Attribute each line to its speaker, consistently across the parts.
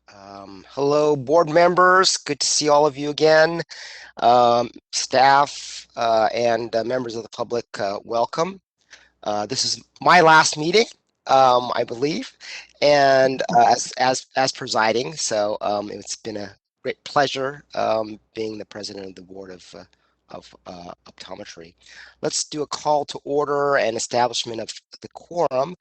Speaker 1: Hello, board members. Good to see all of you again. Staff and members of the public, welcome. This is my last meeting, I believe, and as presiding. So it's been a great pleasure being the president of the board of optometry. Let's do a call to order and establishment of the quorum.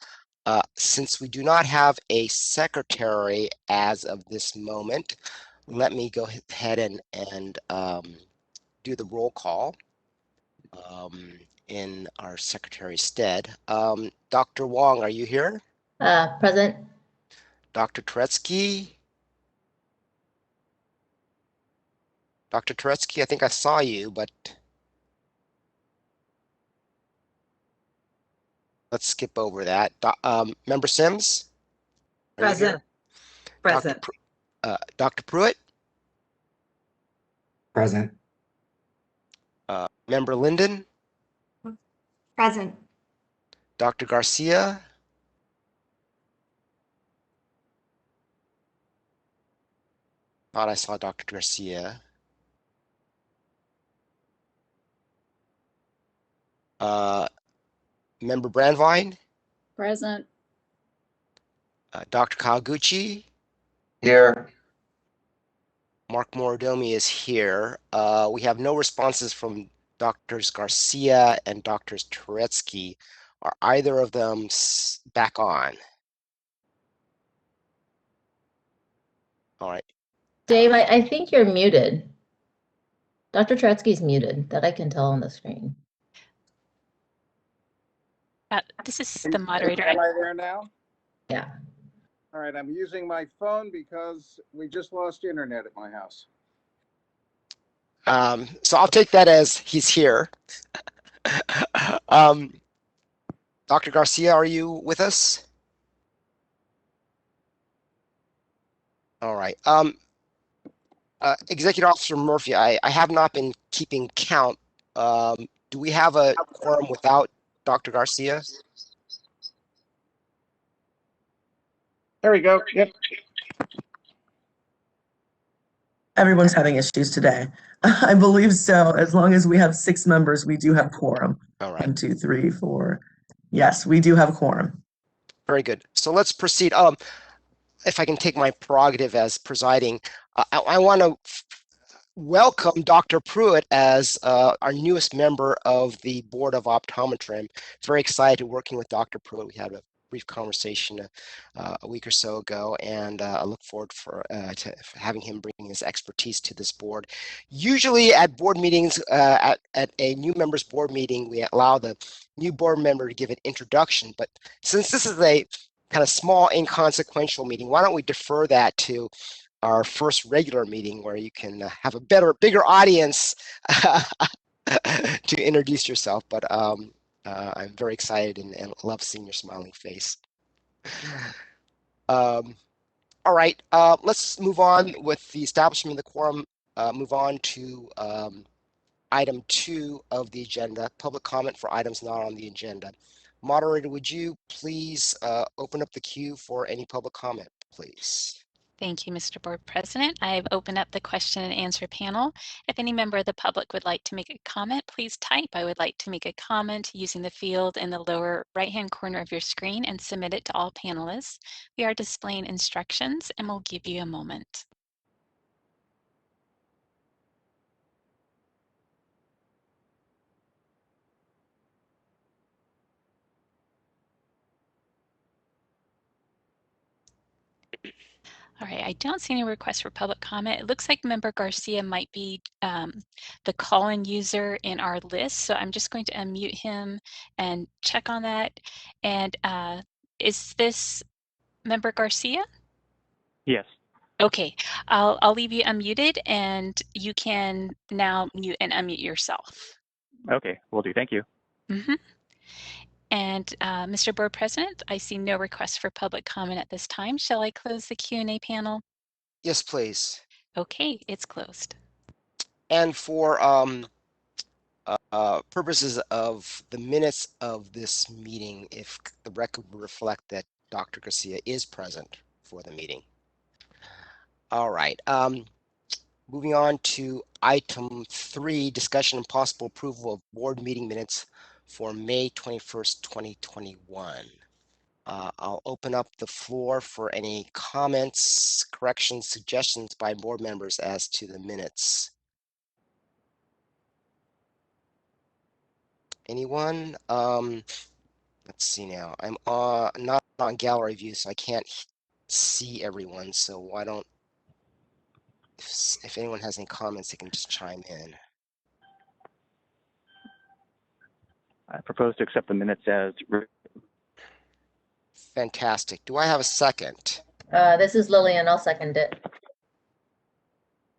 Speaker 1: Since we do not have a secretary as of this moment, let me go ahead and do the roll call in our secretary's stead. Dr. Wong, are you here?
Speaker 2: Present.
Speaker 1: Dr. Turetsky? Dr. Turetsky, I think I saw you, but let's skip over that. Member Sims? Are you here?
Speaker 3: Present.
Speaker 1: Dr. Pruitt?
Speaker 4: Present.
Speaker 1: Member Linden?
Speaker 3: Present.
Speaker 1: Dr. Garcia? Thought I saw Dr. Garcia. Member Brandvine?
Speaker 2: Present.
Speaker 1: Dr. Kawaguchi?
Speaker 4: Here.
Speaker 1: Mark Morodomi is here. We have no responses from Drs. Garcia and Drs. Turetsky. Are either of them back on? All right.
Speaker 2: Dave, I think you're muted. Dr. Turetsky's muted, that I can tell on the screen.
Speaker 5: This is the moderator.
Speaker 6: Am I there now?
Speaker 2: Yeah.
Speaker 6: All right, I'm using my phone because we just lost internet at my house.
Speaker 1: So I'll take that as he's here. Dr. Garcia, are you with us? All right. Executive Officer Murphy, I have not been keeping count. Do we have a quorum without Dr. Garcia?
Speaker 6: There we go. Yep.
Speaker 7: Everyone's having issues today. I believe so. As long as we have 6 members, we do have quorum.
Speaker 1: All right.
Speaker 7: 1, 2, 3, 4. Yes, we do have quorum.
Speaker 1: Very good. So let's proceed. If I can take my prerogative as presiding, I want to welcome Dr. Pruitt as our newest member of the Board of Optometry. I'm very excited working with Dr. Pruitt. We had a brief conversation a week or so ago, and I look forward to having him bring his expertise to this board. Usually at board meetings, at a new members board meeting, we allow the new board member to give an introduction, but since this is a kind of small, inconsequential meeting, why don't we defer that to our first regular meeting where you can have a bigger audience to introduce yourself. But I'm very excited and love seeing your smiling face. All right, let's move on with the establishment of the quorum. Move on to item 2 of the agenda, public comment for items not on the agenda. Moderator, would you please open up the queue for any public comment, please?
Speaker 5: Thank you, Mr. Board President. I've opened up the question and answer panel. If any member of the public would like to make a comment, please type "I would like to make a comment" using the field in the lower right-hand corner of your screen and submit it to all panelists. We are displaying instructions and we'll give you a moment. All right, I don't see any requests for public comment. It looks like Member Garcia might be the call-in user in our list, so I'm just going to unmute him and check on that. And is this Member Garcia?
Speaker 8: Yes.
Speaker 5: Okay, I'll leave you unmuted and you can now mute and unmute yourself.
Speaker 8: Okay, will do. Thank you.
Speaker 5: Mm-hmm. And Mr. Board President, I see no requests for public comment at this time. Shall I close the Q&A panel?
Speaker 1: Yes, please.
Speaker 5: Okay, it's closed.
Speaker 1: And for purposes of the minutes of this meeting, if the record will reflect that Dr. Garcia is present for the meeting. All right. Moving on to item 3, discussion and possible approval of board meeting minutes for May 21st, 2021. I'll open up the floor for any comments, corrections, suggestions by board members as to the minutes. Anyone? Let's see now. I'm not on gallery view, so I can't see everyone. So why don't, if anyone has any comments, they can just chime in.
Speaker 8: I propose to accept the minutes as
Speaker 1: Fantastic. Do I have a second?
Speaker 2: This is Lillian. I'll second it.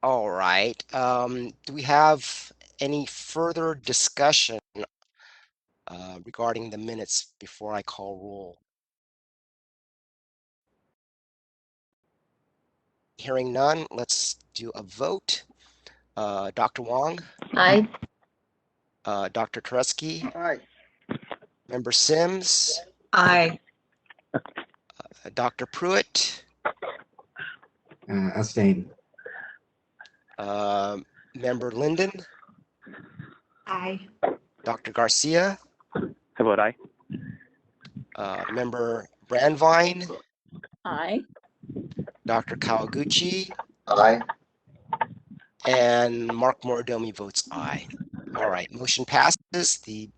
Speaker 1: All right. Do we have any further discussion regarding the minutes before I call roll? Hearing none, let's do a vote. Dr. Wong,
Speaker 2: Aye.
Speaker 1: Dr. Tureski,
Speaker 6: Aye.
Speaker 1: Member Sims,
Speaker 3: Aye.
Speaker 1: Dr. Pruitt,
Speaker 4: Abstain.
Speaker 1: Member Linden,
Speaker 3: Aye.
Speaker 1: Dr. Garcia,
Speaker 8: I vote aye.
Speaker 1: Member Brandvine,
Speaker 2: Aye.
Speaker 1: Dr. Kawaguchi,
Speaker 4: Aye.
Speaker 1: and Mark Moridomi votes aye. All right, motion passes. The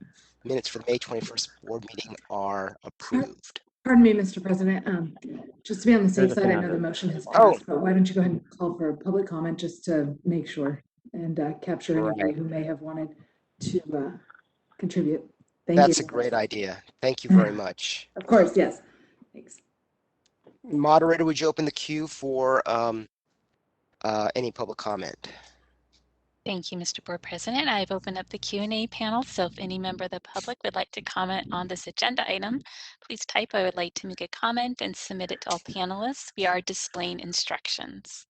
Speaker 1: minutes for the May 21st board meeting are approved.
Speaker 9: Pardon me, Mr. President. Just to be on the safe
Speaker 8: There's a
Speaker 9: side, I
Speaker 8: fan.
Speaker 9: know the motion has
Speaker 1: Oh.
Speaker 9: passed, but why don't you go ahead and call for a public comment just to make sure and capture anybody
Speaker 1: Right.
Speaker 9: who may have wanted to contribute. Thank you.
Speaker 1: That's a great idea. Thank you very much.
Speaker 9: Of course, yes. Thanks.
Speaker 1: Moderator, would you open the queue for any public comment?
Speaker 5: Thank you, Mr. Board President. I've opened up the Q&A panel, so if any member of the public would like to comment on this agenda item, please type "I would like to make a comment" and submit it to all panelists. We are displaying instructions.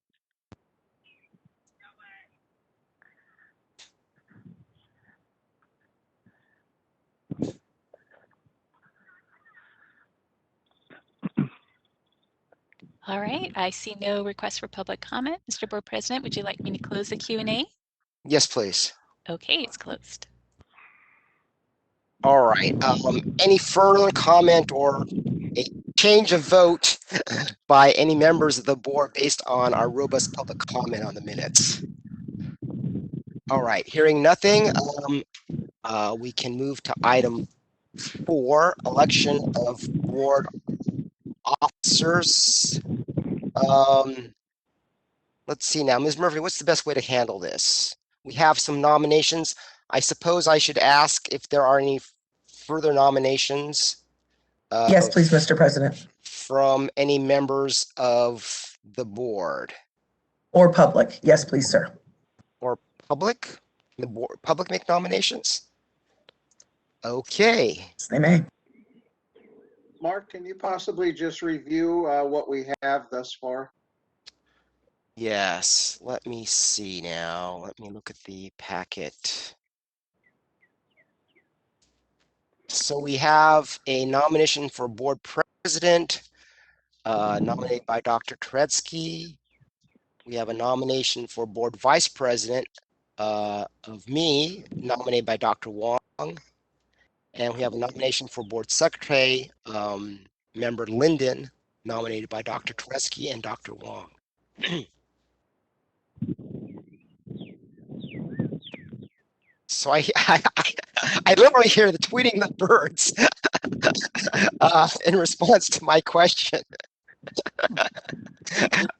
Speaker 5: All right, I see no request for public comment. Mr. Board President, would you like me to close the Q&A?
Speaker 1: Yes, please.
Speaker 5: Okay, it's closed.
Speaker 1: All right. Any further comment or a change of vote by any members of the board based on our robust public comment on the minutes? All right. Hearing nothing, we can move to item 4, election of board officers. Let's see now, Ms. Murphy, what's the best way to handle this? We have some nominations. I suppose I should ask if there are any further nominations.
Speaker 7: Yes, please, Mr. President.
Speaker 1: From any members of the board
Speaker 7: Or public. Yes, please, sir.
Speaker 1: or public. The board, public make nominations. Okay.
Speaker 7: Yes, they may.
Speaker 6: Mark, can you possibly just review what we have thus far?
Speaker 1: Yes. Let me see now. Let me look at the packet. So we have a nomination for board president, nominated by Dr. Turetsky. We have a nomination for board vice president of me, nominated by Dr. Wong. And we have a nomination for board secretary, member Linden, nominated by Dr. Turetsky and Dr. Wong. So I literally hear the tweeting the birds in response to my question.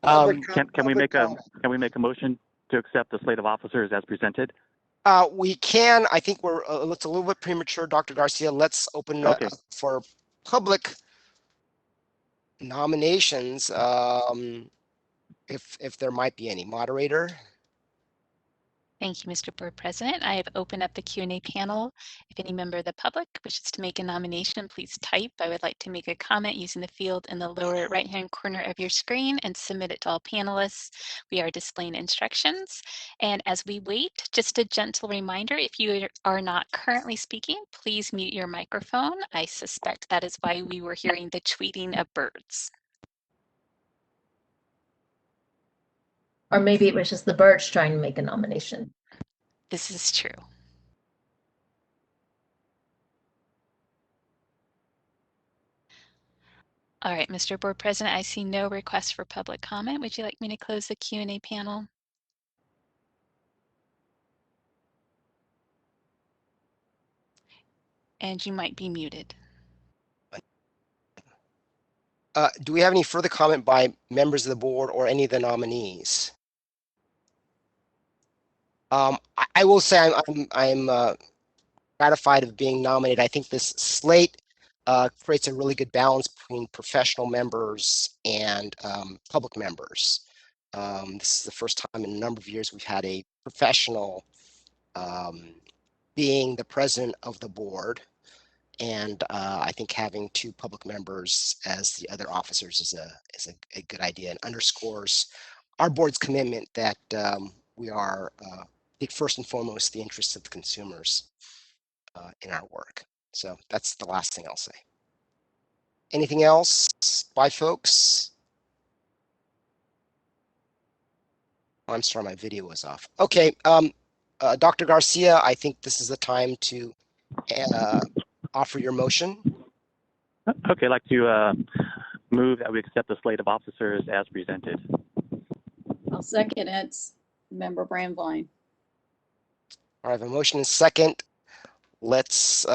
Speaker 8: Can we make a motion to accept the slate of officers as presented?
Speaker 1: We can. I think we're it's a little bit premature, Dr. Garcia. Let's open up for public nominations. If there might be any. Moderator.
Speaker 5: Thank you, Mr. Board President. I have opened up the Q&A panel. If any member of the public wishes to make a nomination, please type "I would like to make a comment" using the field in the lower right-hand corner of your screen and submit it to all panelists. We are displaying instructions. And as we wait, just a gentle reminder, if you are not currently speaking, please mute your microphone. I suspect that is why we were hearing the tweeting of birds.
Speaker 2: Or maybe it was just the Birch trying to make a nomination.
Speaker 5: This is true. All right, Mr. Board President, I see no requests for public comment. Would you like me to close the Q&A panel? And you might be muted.
Speaker 1: Do we have any further comment by members of the board or any of the nominees? I will say I'm gratified of being nominated. I think this slate creates a really good balance between professional members and public members. This is the first time in a number of years we've had a professional being the president of the board. And I think having two public members as the other officers is a good idea and underscores our board's commitment that we are think first and foremost the interests of the consumers in our work. So that's the last thing I'll say. Anything else by folks? Oh, I'm sorry, my video was off. Okay, Dr. Garcia, I think this is the time to offer your motion.
Speaker 8: Okay, I'd like to move that we accept the slate of officers as presented.
Speaker 4: I'll second it. Member Brandvine.
Speaker 1: All right, I have a motion and second. Let's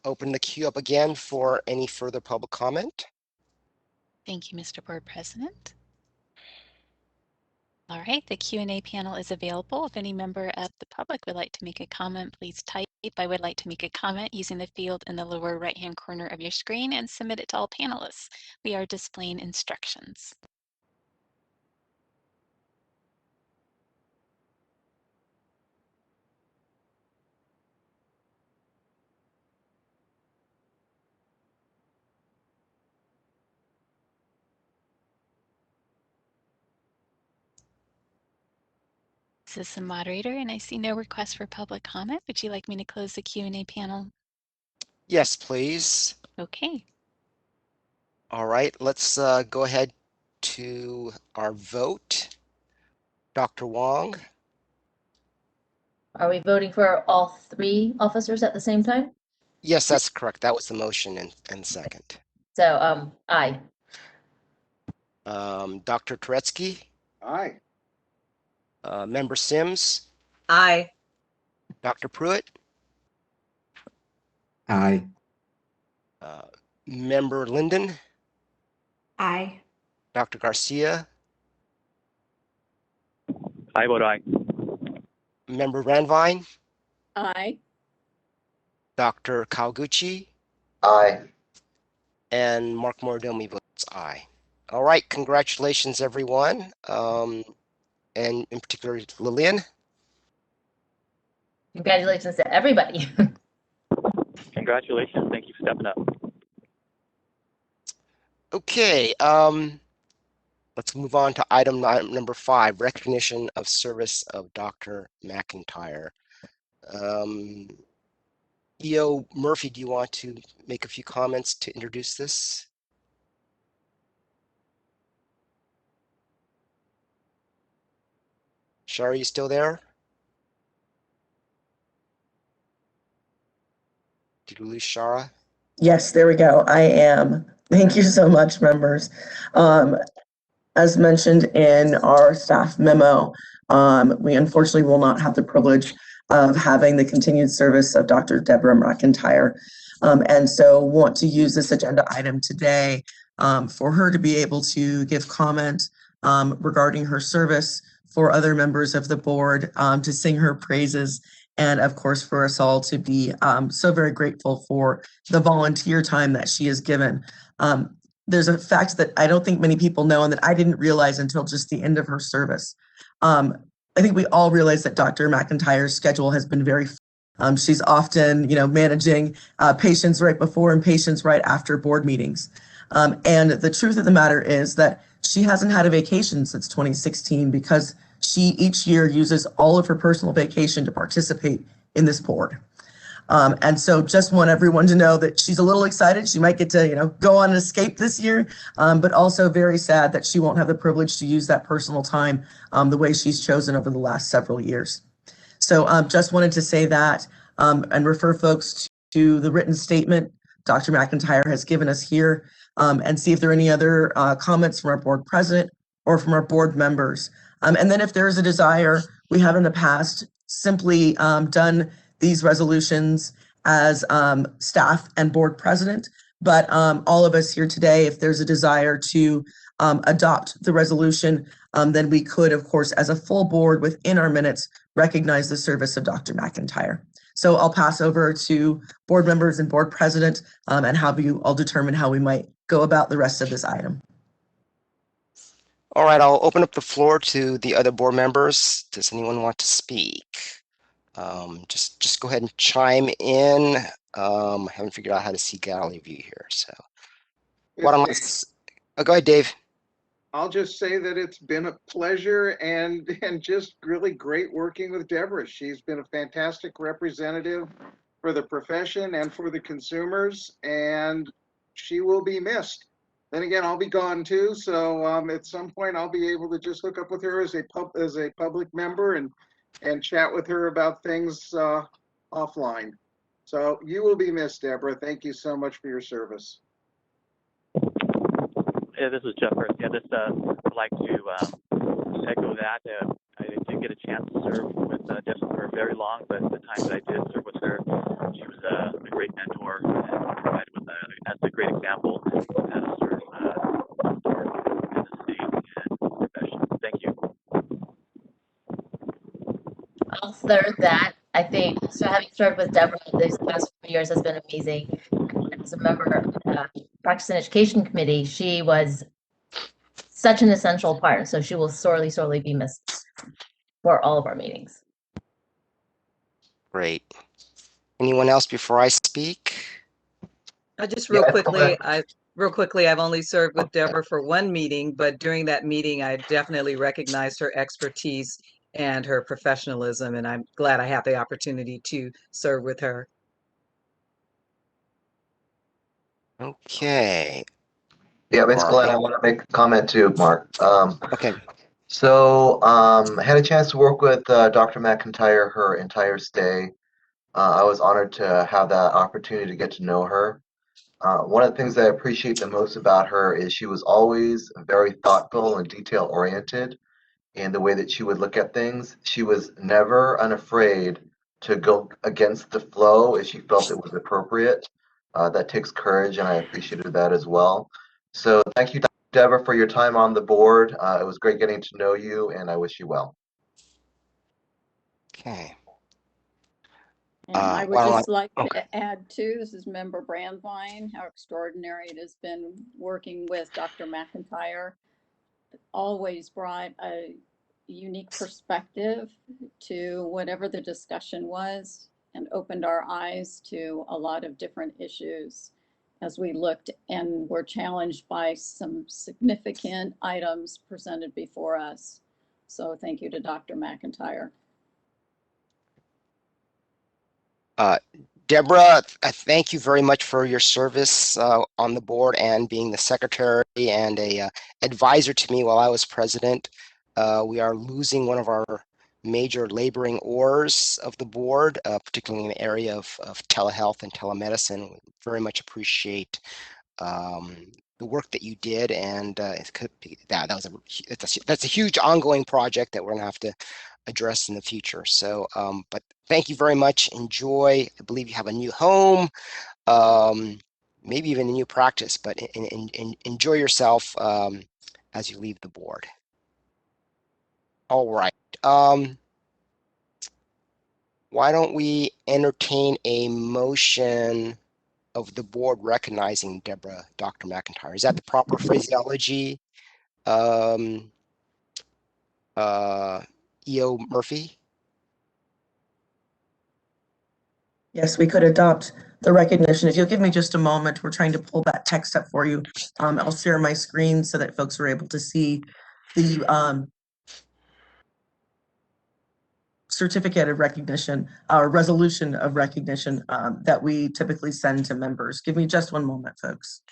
Speaker 1: open the queue up again for any further public comment.
Speaker 5: Thank you, Mr. Board President. All right, the Q&A panel is available. If any member of the public would like to make a comment, please type "I would like to make a comment" using the field in the lower right-hand corner of your screen and submit it to all panelists. We are displaying instructions. This is the moderator, and I see no requests for public comment. Would you like me to close the Q&A panel?
Speaker 1: Yes, please.
Speaker 5: Okay.
Speaker 1: All right, let's go ahead to our vote. Dr. Wong?
Speaker 2: Are we voting for all three officers at the same time?
Speaker 1: Yes, that's correct. That was the motion and second.
Speaker 2: So, aye.
Speaker 1: Dr. Turetsky?
Speaker 6: Aye.
Speaker 1: Member Sims?
Speaker 3: Aye.
Speaker 1: Dr. Pruitt?
Speaker 10: Aye.
Speaker 1: Member Linden?
Speaker 3: Aye.
Speaker 1: Dr. Garcia?
Speaker 8: I vote aye.
Speaker 1: Member Ranvine?
Speaker 4: Aye.
Speaker 1: Dr. Kawaguchi?
Speaker 10: Aye.
Speaker 1: And Mark Mordomi votes aye. All right, congratulations, everyone. And in particular, Lillian.
Speaker 2: Congratulations to everybody.
Speaker 8: Congratulations. Thank you for stepping up.
Speaker 1: Okay, let's move on to item number 5, recognition of service of Dr. McIntyre. E.O. Murphy, do you want to make a few comments to introduce this? Shara, are you still there? Did we lose Shara?
Speaker 7: Yes, there we go. I am. Thank you so much, members. As mentioned in our staff memo, we unfortunately will not have the privilege of having the continued service of Dr. Debra McIntyre. And so want to use this agenda item today for her to be able to give comment regarding her service, for other members of the board to sing her praises, and of course for us all to be so very grateful for the volunteer time that she has given. There's a fact that I don't think many people know and that I didn't realize until just the end of her service. I think we all realize that Dr. McIntyre's schedule has been very she's often, managing patients right before and patients right after board meetings. And the truth of the matter is that she hasn't had a vacation since 2016 because she each year uses all of her personal vacation to participate in this board. And so just want everyone to know that she's a little excited. She might get to, go on an escape this year, but also very sad that she won't have the privilege to use that personal time the way she's chosen over the last several years. So just wanted to say that and refer folks to the written statement Dr. McIntyre has given us here and see if there are any other comments from our board president or from our board members. And then if there's a desire, we have in the past simply done these resolutions as staff and board president, but all of us here today, if there's a desire to adopt the resolution, then we could, of course, as a full board within our minutes, recognize the service of Dr. McIntyre. So I'll pass over to board members and board president and have you all determine how we might go about the rest of this item.
Speaker 1: All right, I'll open up the floor to the other board members. Does anyone want to speak? Just go ahead and chime in. I haven't figured out how to see gallery view here, so why don't I go ahead, Dave.
Speaker 6: I'll just say that it's been a pleasure and just really great working with Debra. She's been a fantastic representative for the profession and for the consumers, and she will be missed. Then again, I'll be gone too, so at some point I'll be able to just hook up with her as a public member and chat with her about things offline. So you will be missed, Debra. Thank you so much for your service.
Speaker 8: Yeah, this is Jeff first. Yeah, I'd like to echo that. I didn't get a chance to serve with Debra for very long, but the time that I did serve with her, she was a great mentor and provided with as a great example of how to serve in the state and profession. Thank you.
Speaker 2: I'll third that. I think so. Having served with Debra these past 4 years has been amazing. And as a member of the Practice and Education Committee, she was such an essential part. So she will sorely, sorely be missed for all of our meetings.
Speaker 1: Great. Anyone else before I speak?
Speaker 3: Just real quickly, I've only served with Debra for one meeting, but during that meeting, I definitely recognized her expertise and her professionalism, and I'm glad I have the opportunity to serve with her.
Speaker 1: Okay.
Speaker 10: Yeah, it's Glenn. I want to make a comment too, Mark.
Speaker 1: Okay.
Speaker 10: So had a chance to work with Dr. McIntyre her entire stay. I was honored to have that opportunity to get to know her. One of the things that I appreciate the most about her is she was always very thoughtful and detail oriented in the way that she would look at things. She was never unafraid to go against the flow if she felt it was appropriate. That takes courage, and I appreciated that as well. So thank you, Debra, for your time on the board. It was great getting to know you, and I wish you well.
Speaker 1: Okay.
Speaker 4: And I would just like to add too, this is Member Brandwein, how extraordinary it has been working with Dr. McIntyre. Always brought a unique perspective to whatever the discussion was and opened our eyes to a lot of different issues as we looked and were challenged by some significant items presented before us. So thank you to Dr. McIntyre.
Speaker 1: Debra, thank you very much for your service on the board and being the secretary and a advisor to me while I was president. We are losing one of our major laboring oars of the board, particularly in the area of telehealth and telemedicine. We very much appreciate the work that you did, and that's a huge ongoing project that we're going to have to address in the future. So, but thank you very much. Enjoy. I believe you have a new home, maybe even a new practice, but enjoy yourself as you leave the board. All right. Why don't we entertain a motion of the board recognizing Debra, Dr. McIntyre? Is that the proper phraseology? E.O. Murphy?
Speaker 7: Yes, we could adopt the recognition. If you'll give me just a moment, we're trying to pull that text up for you. I'll share my screen so that folks are able to see the certificate of recognition, or resolution of recognition that we typically send to members. Give me just one moment, folks.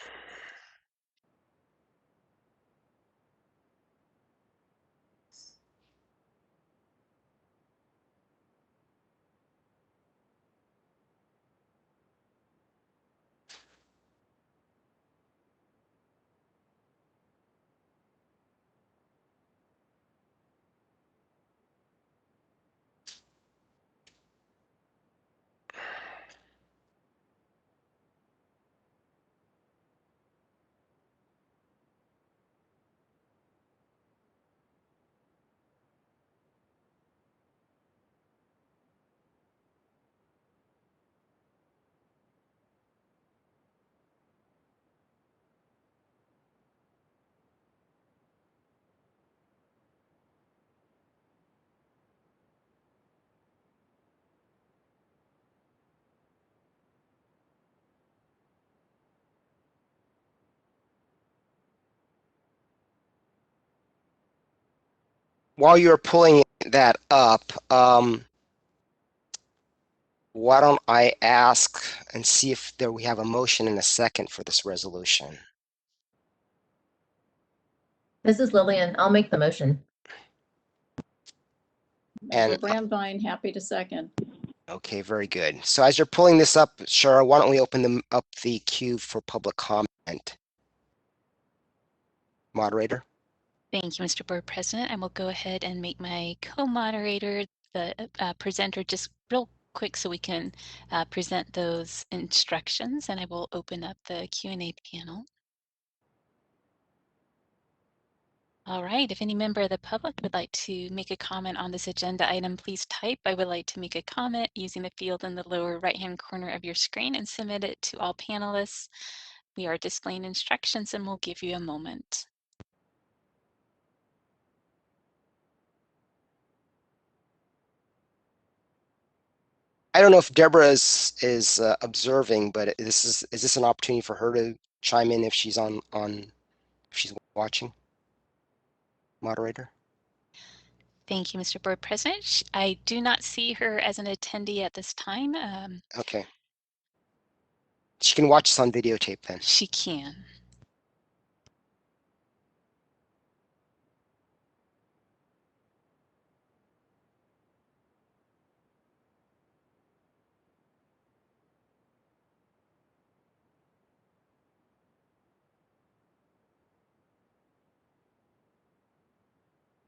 Speaker 1: While you're pulling that up, why don't I ask and see if we have a motion and a second for this resolution?
Speaker 2: This is Lillian. I'll make the motion.
Speaker 4: Member
Speaker 1: And
Speaker 4: Brandvine, happy to second.
Speaker 1: okay, very good. So as you're pulling this up, Shara, why don't we open up the queue for public comment? Moderator.
Speaker 5: Thank you, Mr. Board President. I will go ahead and make my co-moderator the presenter just real quick so we can present those instructions, and I will open up the Q&A panel. All right, if any member of the public would like to make a comment on this agenda item, please type "I would like to make a comment" using the field in the lower right-hand corner of your screen and submit it to all panelists. We are displaying instructions and we'll give you a moment.
Speaker 1: I don't know if Debra is observing, but is this an opportunity for her to chime in if she's if she's watching? Moderator.
Speaker 5: Thank you, Mr. Board President. I do not see her as an attendee at this time.
Speaker 1: Okay. She can watch us on videotape then.
Speaker 5: She can.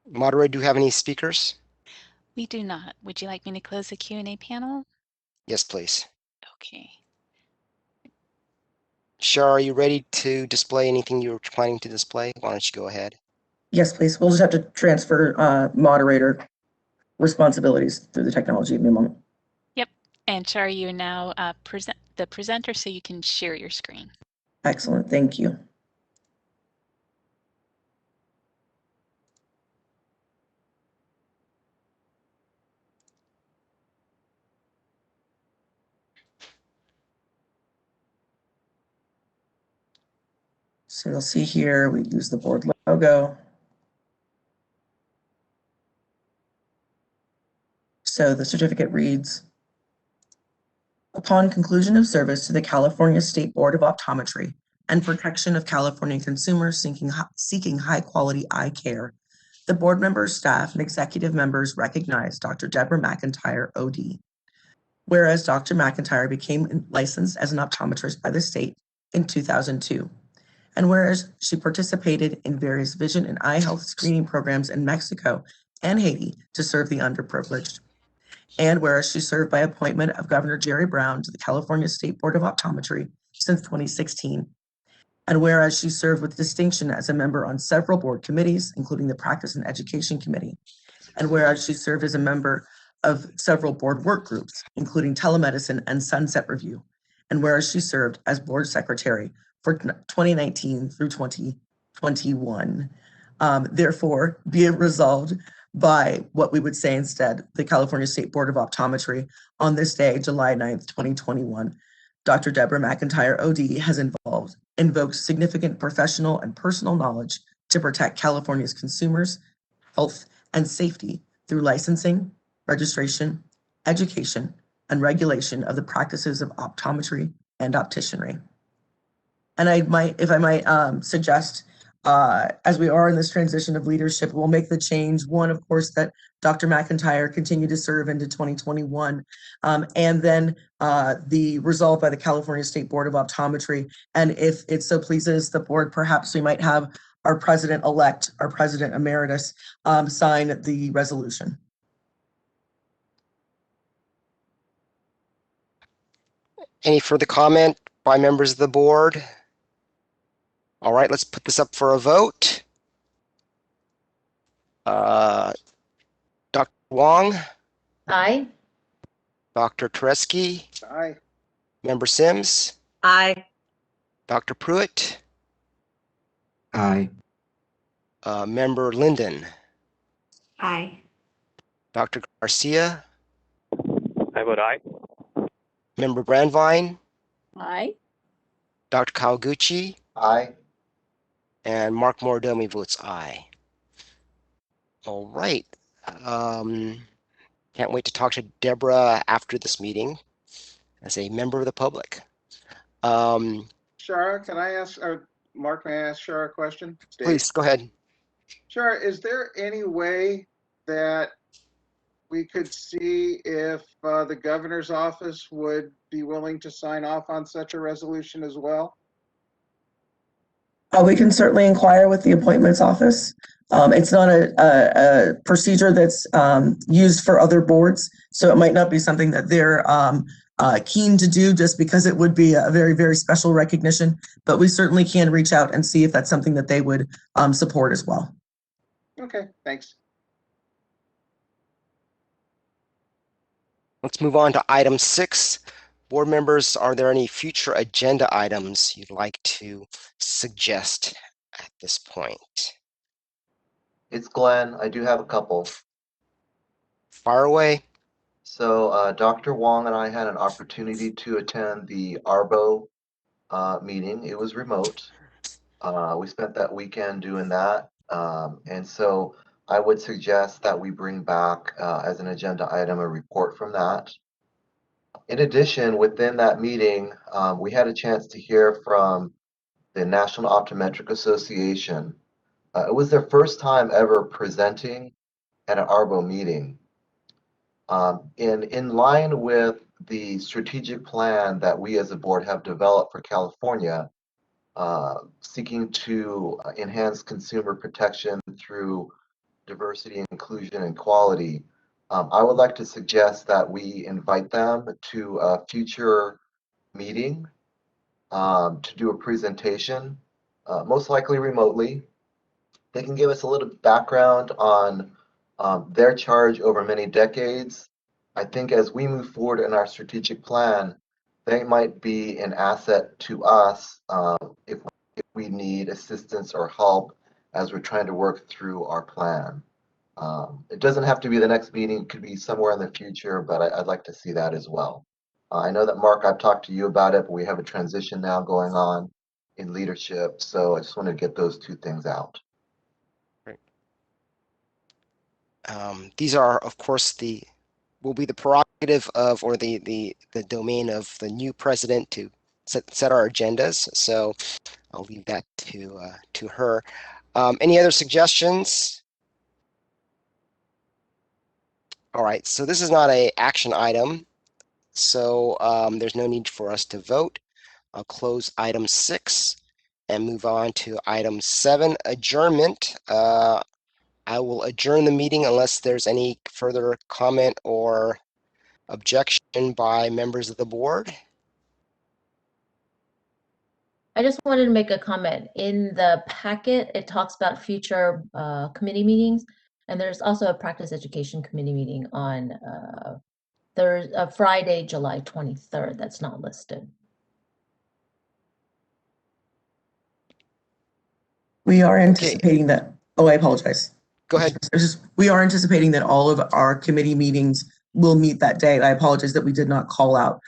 Speaker 1: Moderator, do you have any speakers?
Speaker 5: We do not. Would you like me to close the Q&A panel?
Speaker 1: Yes, please.
Speaker 5: Okay.
Speaker 1: Shara, are you ready to display anything you were planning to display? Why don't you go ahead?
Speaker 7: Yes, please. We'll just have to transfer moderator responsibilities through the technology. Give me a moment.
Speaker 5: Yep. And Shara, you are now the presenter, so you can share your screen.
Speaker 7: Excellent. Thank you. So you'll see here, we use the board logo. So the certificate reads, upon conclusion of service to the California State Board of Optometry and protection of California consumers seeking high-quality eye care, the board members, staff, and executive members recognize Dr. Debra McIntyre, OD. Whereas Dr. McIntyre became licensed as an optometrist by the state in 2002. And whereas she participated in various vision and eye health screening programs in Mexico and Haiti to serve the underprivileged. And whereas she served by appointment of Governor Jerry Brown to the California State Board of Optometry since 2016. And whereas she served with distinction as a member on several board committees, including the Practice and Education Committee. And whereas she served as a member of several board work groups, including telemedicine and Sunset Review. And whereas she served as board secretary for 2019 through 2021. Therefore, be it resolved by what we would say instead, the California State Board of Optometry on this day, July 9th, 2021, Dr. Debra McIntyre, OD, has invoked significant professional and personal knowledge to protect California's consumers' health and safety through licensing, registration, education, and regulation of the practices of optometry and opticianry. And if I might suggest, as we are in this transition of leadership, we'll make the change. One, of course, that Dr. McIntyre continue to serve into 2021, and then the resolve by the California State Board of Optometry. And if it so pleases the board, perhaps we might have our president-elect, our president emeritus, sign the resolution.
Speaker 1: Any further comment by members of the board? All right, let's put this up for a vote. Dr. Wong,
Speaker 2: Aye.
Speaker 1: Dr. Tereski,
Speaker 6: Aye.
Speaker 1: Member Sims,
Speaker 3: Aye.
Speaker 1: Dr. Pruitt,
Speaker 11: Aye.
Speaker 1: Member Linden,
Speaker 12: Aye.
Speaker 1: Dr. Garcia,
Speaker 8: I vote aye.
Speaker 1: Member Brandvine,
Speaker 4: Aye.
Speaker 1: Dr. Kawaguchi,
Speaker 10: Aye.
Speaker 1: and Mark Morodomi votes aye. All right. Can't wait to talk to Debra after this meeting as a member of the public.
Speaker 6: Shara, can I ask, or Mark, may I ask Shara a question? Dave?
Speaker 1: Please go ahead.
Speaker 6: Shara, is there any way that we could see if the governor's office would be willing to sign off on such a resolution as well?
Speaker 7: We can certainly inquire with the appointments office. It's not a procedure that's used for other boards, so it might not be something that they're keen to do just because it would be a very, very special recognition, but we certainly can reach out and see if that's something that they would support as well.
Speaker 6: Okay, thanks.
Speaker 1: Let's move on to item 6. Board members, are there any future agenda items you'd like to suggest at this point?
Speaker 10: It's Glenn. I do have a couple.
Speaker 1: Fire away.
Speaker 10: So Dr. Wong and I had an opportunity to attend the ARBO meeting. It was remote. We spent that weekend doing that. And so I would suggest that we bring back as an agenda item a report from that. In addition, within that meeting, we had a chance to hear from the National Optometric Association. It was their first time ever presenting at an ARBO meeting. In line with the strategic plan that we as a board have developed for California, seeking to enhance consumer protection through diversity, inclusion, and quality, I would like to suggest that we invite them to a future meeting to do a presentation, most likely remotely. They can give us a little background on their charge over many decades. I think as we move forward in our strategic plan, they might be an asset to us if we need assistance or help as we're trying to work through our plan. It doesn't have to be the next meeting, it could be somewhere in the future, but I'd like to see that as well. I know that, Mark, I've talked to you about it, but we have a transition now going on in leadership, so I just want to get those two things out.
Speaker 1: Great. These are, of course, will be the prerogative of, or the domain of the new president to set our agendas. So I'll leave that to her. Any other suggestions? All right, so this is not an action item, so there's no need for us to vote. I'll close item 6 and move on to item 7, adjournment. I will adjourn the meeting unless there's any further comment or objection by members of the board.
Speaker 2: I just wanted to make a comment. In the packet, it talks about future committee meetings, and there's also a practice education committee meeting on Friday, July 23rd. That's not listed.
Speaker 7: We are anticipating that. Oh, I apologize.
Speaker 1: Go ahead.
Speaker 7: We are anticipating that all of our committee meetings will meet that day. I apologize that we did not call out,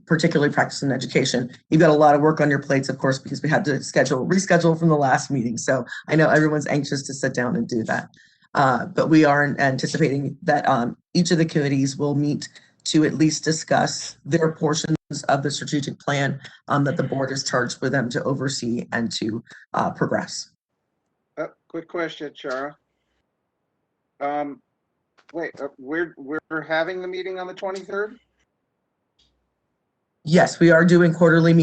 Speaker 7: particularly practice and education. You've got a lot of work on your plates, of course, because we had to reschedule from the last meeting. So I know everyone's anxious to sit down and do that. But we are anticipating that each of the committees will meet to at least discuss their portions of the strategic plan that the board is charged with them to oversee and to progress.
Speaker 6: Quick question, Chara. Wait, we're having the meeting on the 23rd?
Speaker 7: Yes, we are doing quarterly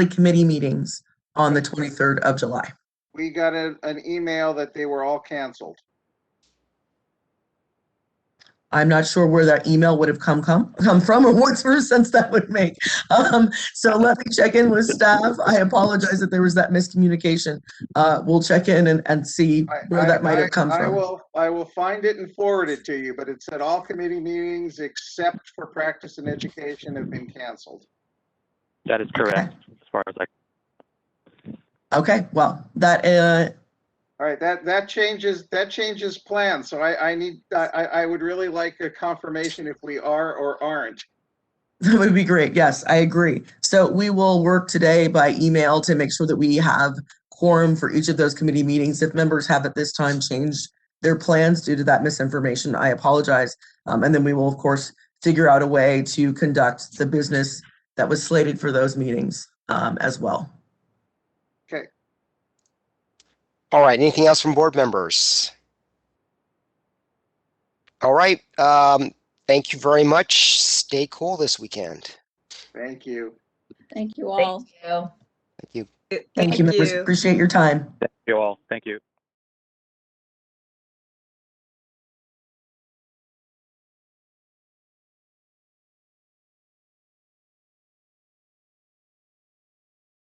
Speaker 7: committee meetings on the 23rd of July.
Speaker 6: We got an email that they were all canceled.
Speaker 7: I'm not sure where that email would have come from or what sort of sense that would make. So let me check in with staff. I apologize that there was that miscommunication. We'll check in and see where that might have come from.
Speaker 6: I will find it and forward it to you, but it said all committee meetings except for practice and education have been canceled.
Speaker 8: That is correct, as far as
Speaker 7: Okay, well, that
Speaker 6: all right, that changes plans. So I would really like a confirmation if we are or aren't.
Speaker 7: That would be great. Yes, I agree. So we will work today by email to make sure that we have quorum for each of those committee meetings. If members have at this time changed their plans due to that misinformation, I apologize. And then we will, of course, figure out a way to conduct the business that was slated for those meetings as well.
Speaker 6: Okay.
Speaker 1: All right. Anything else from board members? All right. Thank you very much. Stay cool this weekend.
Speaker 6: Thank you.
Speaker 4: Thank you all.
Speaker 2: Thank you.
Speaker 1: Thank you.
Speaker 7: Thank you, members. Appreciate your time.
Speaker 8: Thank you all. Thank you.